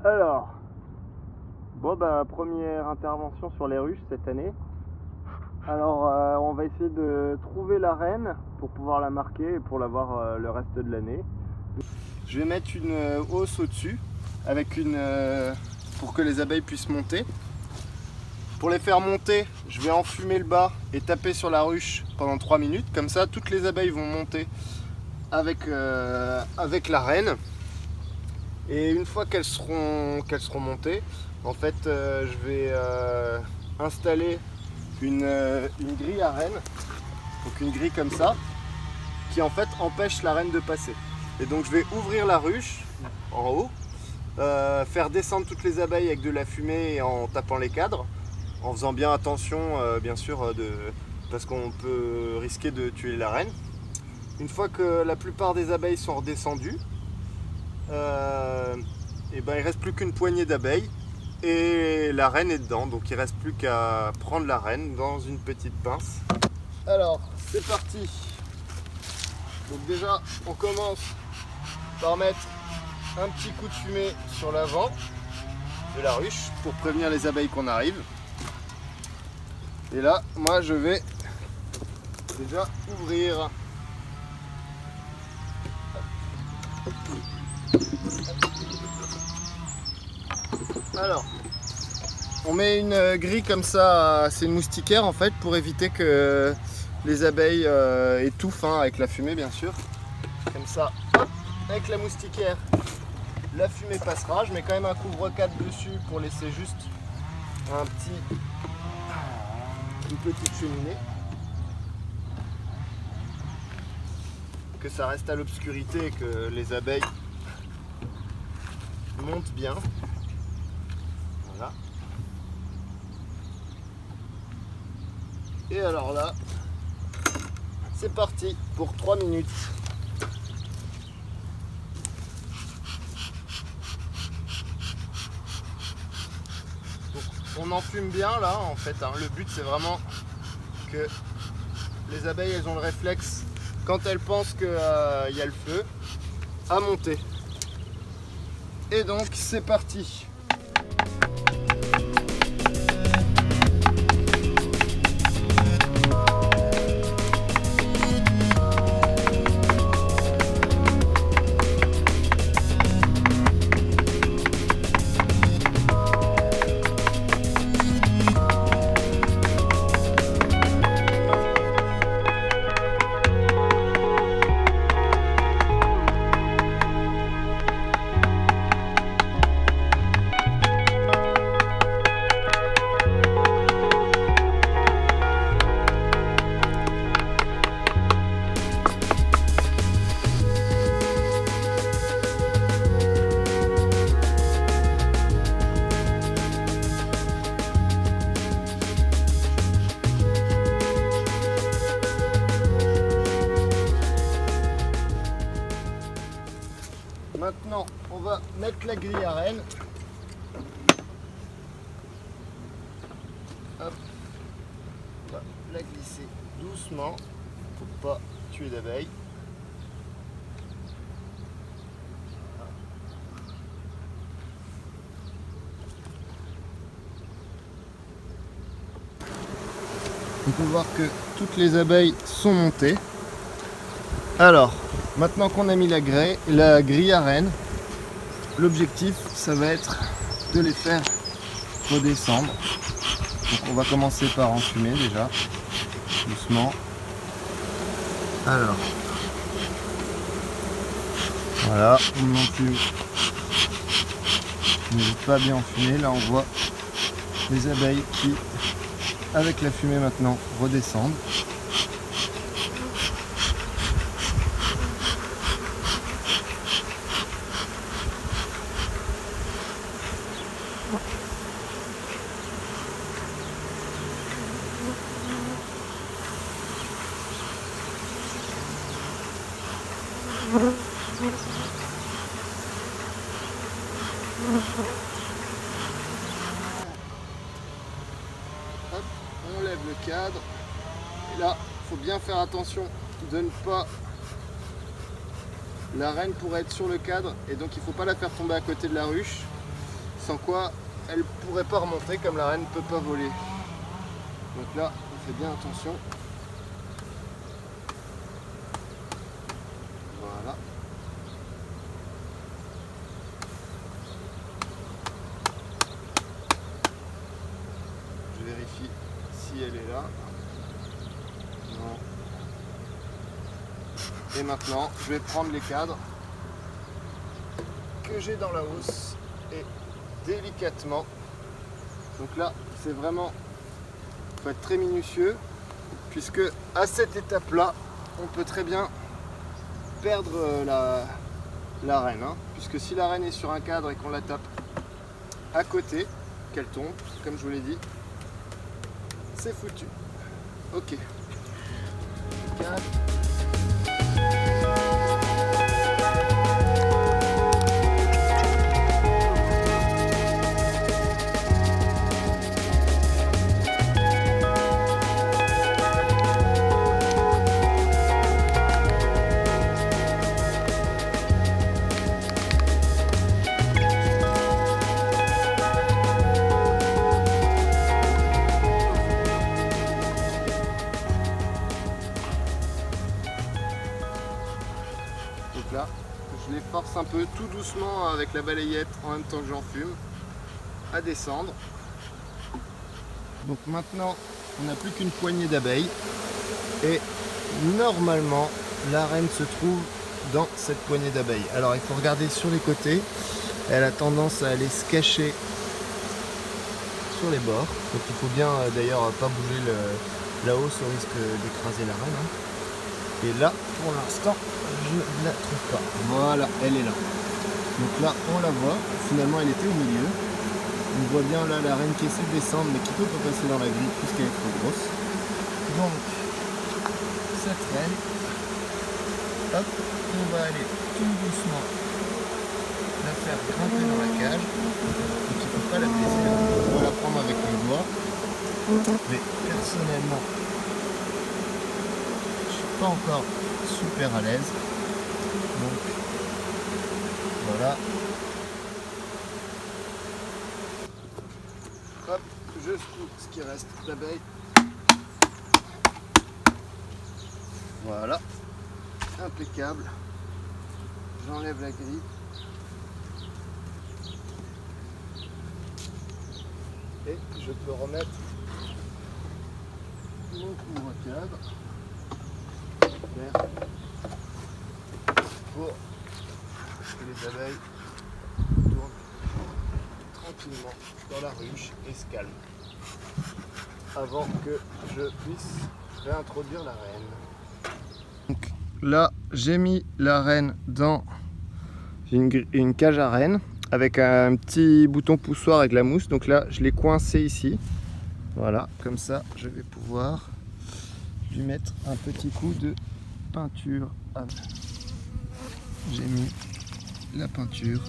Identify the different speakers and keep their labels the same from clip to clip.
Speaker 1: Alors, première intervention sur les ruches cette année. Alors, on va essayer de trouver la reine pour pouvoir la marquer et pour l'avoir le reste de l'année. Je vais mettre une hausse au-dessus avec pour que les abeilles puissent monter. Pour les faire monter, je vais enfumer le bas et taper sur la ruche pendant 3 minutes. Comme ça, toutes les abeilles vont monter avec la reine. Et une fois qu'elles seront montées, en fait, je vais installer une grille à reine, donc une grille comme ça, qui en fait empêche la reine de passer. Et donc je vais ouvrir la ruche en haut, faire descendre toutes les abeilles avec de la fumée et en tapant les cadres, en faisant bien attention, bien sûr, parce qu'on peut risquer de tuer la reine. Une fois que la plupart des abeilles sont redescendues, et ben, il ne reste plus qu'une poignée d'abeilles et la reine est dedans, donc il ne reste plus qu'à prendre la reine dans une petite pince. Alors c'est parti. Donc déjà on commence par mettre un petit coup de fumée sur l'avant de la ruche pour prévenir les abeilles qu'on arrive. Et là moi je vais déjà ouvrir. Alors, on met une grille comme ça, c'est une moustiquaire en fait, pour éviter que les abeilles étouffent, avec la fumée bien sûr. Comme ça, hop, avec la moustiquaire, la fumée passera. Je mets quand même un couvre-cadre dessus pour laisser juste une petite cheminée. Que ça reste à l'obscurité et que les abeilles montent bien. Voilà. Et alors là, c'est parti pour 3 minutes. Donc, on enfume bien là en fait. Le but c'est vraiment que les abeilles elles ont le réflexe quand elles pensent qu'il y a le feu à monter. Et donc c'est parti. Maintenant, on va mettre la grille à reine. Hop. On va la glisser doucement pour pas tuer d'abeilles. On peut voir que toutes les abeilles sont montées. Alors, maintenant qu'on a mis la grille à reine, l'objectif ça va être de les faire redescendre. Donc on va commencer par enfumer déjà, doucement. Alors, voilà, on enfume. N'hésite pas à bien enfumer, là on voit les abeilles qui, avec la fumée maintenant, redescendent. Hop, on lève le cadre. Et là, il faut bien faire attention de ne pas... La reine pourrait être sur le cadre et donc il ne faut pas la faire tomber à côté de la ruche. sans quoi elle ne pourrait pas remonter comme la reine ne peut pas voler. Donc là, on fait bien attention. Voilà. Je vérifie si elle est là. Non. Et maintenant, je vais prendre les cadres que j'ai dans la housse et délicatement. Donc là, c'est vraiment, faut être très minutieux, puisque à cette étape-là, on peut très bien perdre la reine, hein, puisque si la reine est sur un cadre et qu'on la tape à côté, qu'elle tombe, comme je vous l'ai dit, c'est foutu. Ok. Cadre. Donc là, je les force un peu tout doucement avec la balayette en même temps que j'en fume à descendre. Donc maintenant, on n'a plus qu'une poignée d'abeilles et normalement, la reine se trouve dans cette poignée d'abeilles. Alors il faut regarder sur les côtés, elle a tendance à aller se cacher sur les bords. Donc il faut bien d'ailleurs pas bouger la hausse au risque d'écraser la reine, hein. Et là, pour l'instant, je ne la trouve pas. Voilà, elle est là. Donc là, on la voit. Finalement, elle était au milieu. On voit bien là la reine qui essaie de descendre, mais qui ne peut pas passer dans la grille puisqu'elle est trop grosse. Donc, cette reine, hop, on va aller tout doucement la faire grimper dans la cage. Donc, il ne faut pas la blesser. On va la prendre avec les doigts. Mais personnellement, pas encore super à l'aise, donc voilà. Hop, je secoue ce qui reste d'abeilles. Voilà, impeccable. J'enlève la grille. Et je peux remettre mon couvre-cadre pour que les abeilles tournent tranquillement dans la ruche et se calment avant que je puisse réintroduire la reine. Donc là, j'ai mis la reine dans une cage à reine avec un petit bouton poussoir avec la mousse. Donc là, je l'ai coincé ici. Voilà, comme ça, je vais pouvoir lui mettre un petit coup de peinture. J'ai mis la peinture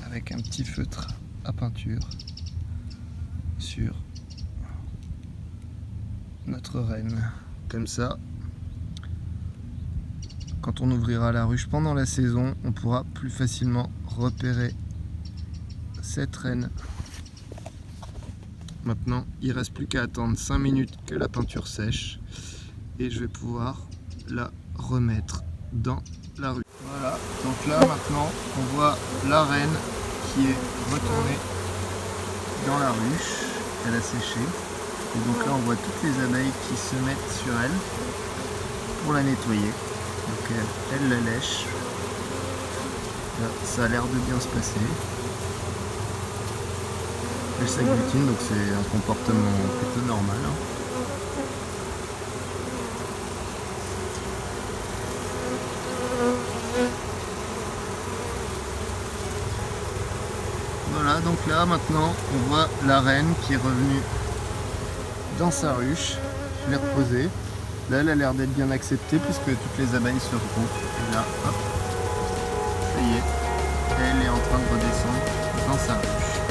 Speaker 1: avec un petit feutre à peinture sur notre reine. Comme ça, quand on ouvrira la ruche pendant la saison, on pourra plus facilement repérer cette reine. Maintenant, il ne reste plus qu'à attendre 5 minutes que la peinture sèche et je vais pouvoir la remettre dans la ruche. Voilà, donc là maintenant, on voit la reine qui est retournée dans la ruche. Elle a séché. Et donc là, on voit toutes les abeilles qui se mettent sur elle pour la nettoyer. Donc elle la lèche. Là, ça a l'air de bien se passer. Elle s'agglutine, donc c'est un comportement plutôt normal, hein. Voilà, donc là maintenant on voit la reine qui est revenue dans sa ruche. Je l'ai reposée. Là elle a l'air d'être bien acceptée puisque toutes les abeilles se regroupent. Et là, hop, ça y est, elle est en train de redescendre dans sa ruche.